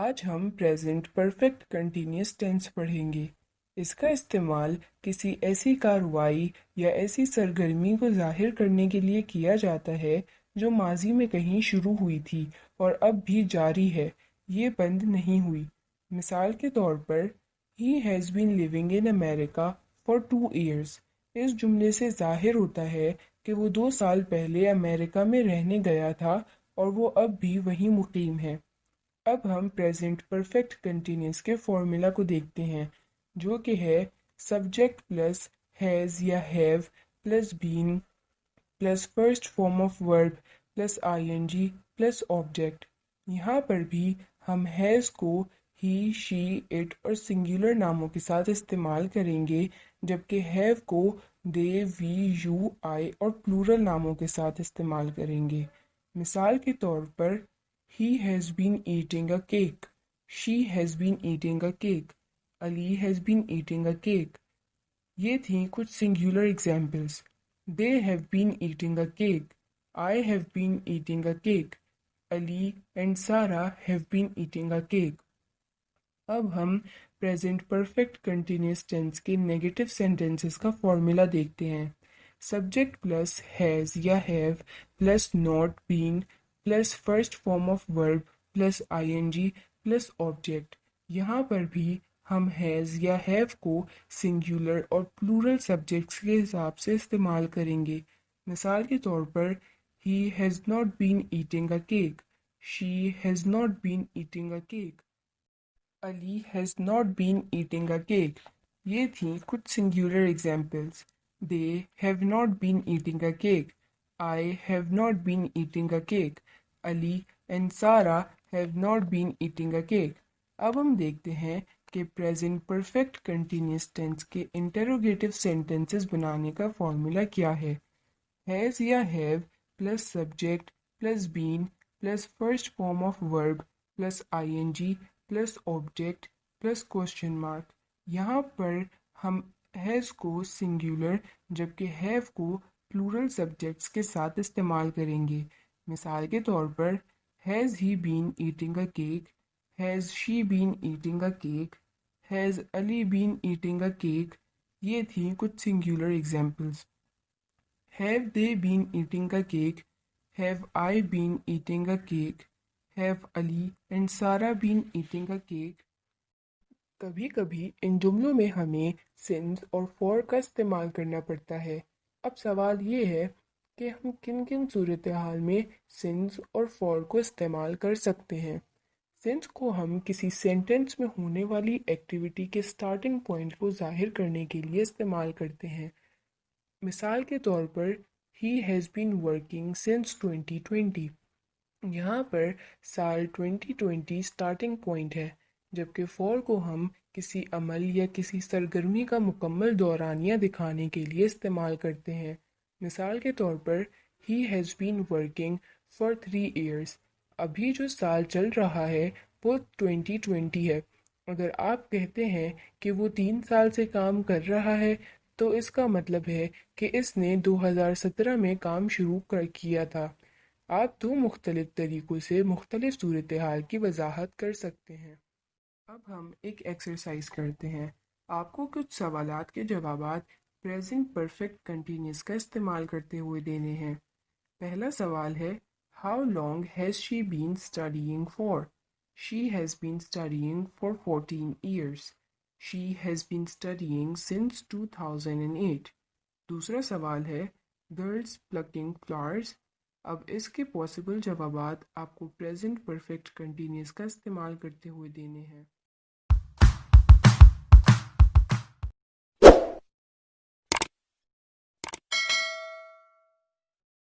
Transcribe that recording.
आज हम present perfect continuous tense पढ़ेंगे। इसका इस्तेमाल किसी ऐसी कार्रवाई या ऐसी सरगर्मी को जाहिर करने के लिए किया जाता है जो माजी में कहीं शुरू हुई थी और अब भी जारी है, ये बंद नहीं हुई। मिसाल के तौर पर, he has been living in America for 2 years। इस जुमले से जाहिर होता है कि वो 2 साल पहले अमेरिका में रहने गया था और वो अब भी वहीं मुकीम है। अब हम प्रेजेंट परफेक्ट कंटिन्यूस के फॉर्मूला को देखते हैं, जो कि है सब्जेक्ट प्लस हैज़ या have plus been plus first form of verb plus ING plus object. यहाँ पर भी हम हैज़ को ही, शी, इट और सिंगुलर नामों के साथ इस्तेमाल करेंगे, जबकि हैव को दे, वी, यू, आई और प्लूरल नामों के साथ इस्तेमाल करेंगे। मिसाल के तौर पर, He has been eating a cake. She has been eating a cake. Ali has been eating a cake. ये थीं कुछ singular examples. They have been eating a cake. I have been eating a cake. Ali and Sarah have been eating a cake. अब हम present perfect continuous tense के negative sentences का formula देखते हैं। Subject plus has या have plus not been plus first form of verb plus ING plus object. यहाँ पर भी हम हैज़ या हैव को सिंगुलर और प्लूरल सब्जेक्ट्स के हिसाब से इस्तेमाल करेंगे। मिसाल के तौर पर, he has not been eating a cake, she has not been eating a cake, Ali has not been eating a cake. ये थीं कुछ singular examples. They have not been eating a cake, I have not been eating a cake, Ali and Sara have not been eating a cake. अब हम देखते हैं कि present perfect continuous tense के interrogative sentences बनाने का फॉर्मूला क्या है। हैज़ या have plus subject plus been plus first form of verb plus ING plus object plus question mark. यहाँ पर हम हैज़ को सिंगुलर जबकि हैव को प्लूरल सब्जेक्ट्स के साथ इस्तेमाल करेंगे। मिसाल के तौर पर, has he been eating a cake, has she been eating a cake, has Ali been eating a cake. ये थी कुछ singular examples. Have they been eating a cake, have I been eating a cake, have Ali and Sara been eating a cake. कभी कभी इन जुमलों में हमें since और for का इस्तेमाल करना पड़ता है। अब सवाल ये है कि हम किन किन सूरत हाल में सिंस और फॉर को इस्तेमाल कर सकते हैं। सिंस को हम किसी सेंटेंस में होने वाली एक्टिविटी के स्टार्टिंग पॉइंट को जाहिर करने के लिए इस्तेमाल करते हैं। मिसाल के तौर पर, he has been working since 2020। यहाँ पर साल 2020 स्टार्टिंग पॉइंट है, जबकि फॉर को हम किसी अमल या किसी सरगर्मी का मुकम्मल दौरानिया दिखाने के लिए इस्तेमाल करते हैं। मिसाल के तौर पर, he has been working for 3 years। अभी जो साल चल रहा है वो 2020 है। अगर आप कहते हैं कि वो 3 साल से काम कर रहा है, तो इसका मतलब है कि इसने 2017 में काम शुरू किया था। आप दो मुख्तलिफ तरीक़ों से मुख्तलिफ सूरत हाल की वजाहत कर सकते हैं। अब हम एक एक्सरसाइज करते हैं। आपको कुछ सवालात के जवाबात प्रेजेंट परफेक्ट कंटिन्यूस का इस्तेमाल करते हुए देने हैं। पहला सवाल है, how long has she been studying for. She has been studying for 14 years। She has been studying since 2008। दूसरा सवाल है, गर्ल्स प्लकिंग फ्लावर्स। अब इसके पॉसिबल जवाबात आपको प्रेजेंट परफेक्ट कंटिन्यूस का इस्तेमाल करते हुए देने हैं।